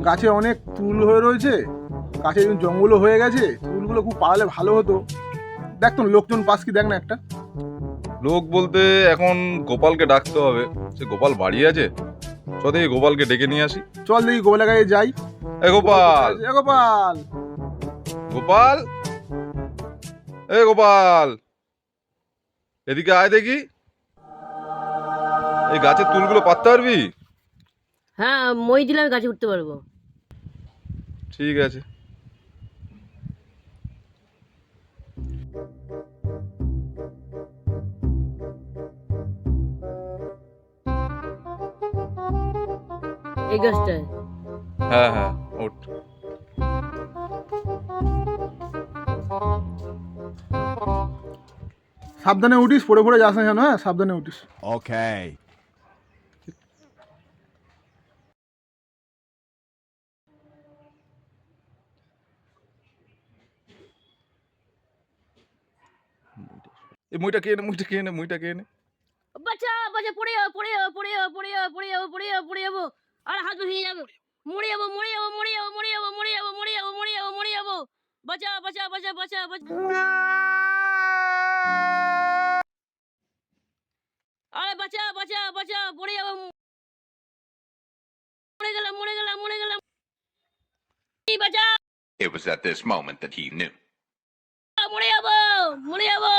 গাছে অনেক তুল হয়ে রয়েছে, গাছে জঙ্গলও হয়ে গেছে, তুলগুলো খুব পাড়ালে ভালো হতো। দেখ তো লোকজন পাস কি দেখ না একটা। লোক বলতে এখন গোপালকে ডাকতে হবে। সে গোপাল বাড়ি আছে? চ দেখি গোপালকে ডেকে নিয়ে আসি। চল দেখি গোপালের কাছে যাই। এ গোপাল, এ গোপাল, গোপাল, এ গোপাল, এদিকে আয় দেখি। এই গাছের তুলগুলো পাততে পারবি? হ্যাঁ, মই দিলে আমি গাছে উঠতে পারবো। ঠিক আছে। এই গাছটায় হ্যাঁ হ্যাঁ, ওঠ। সাবধানে উঠিস, পড়ে পড়ে যাস না যেন, হ্যাঁ সাবধানে উঠিস। Okay. এই মুইটা কে নে, মুইটা কে নে, মুইটা কে নে। বাচ্চা বাচ্চা পড়ে যাবো, পড়ে যাবো, পড়ে যাবো, পড়ে যাবো, পড়ে যাবো, পড়ে যাবো, পড়ে যাবো, আর হাত ভেঙে যাবে। মরে যাবো, মরে যাবো, মরে যাবো, মরে যাবো, মরে যাবো, মরে যাবো, মরে যাবো, মরে যাবো। বাঁচা বাঁচা বাঁচা বাঁচা বাঁচা। আরে বাঁচা বাঁচা বাঁচা, পড়ে যাবো, মরে গেলাম, মরে গেলাম, মরে গেলাম। এই বাঁচা, It was at this moment that he knew. মরে যাবো, মরে যাবো।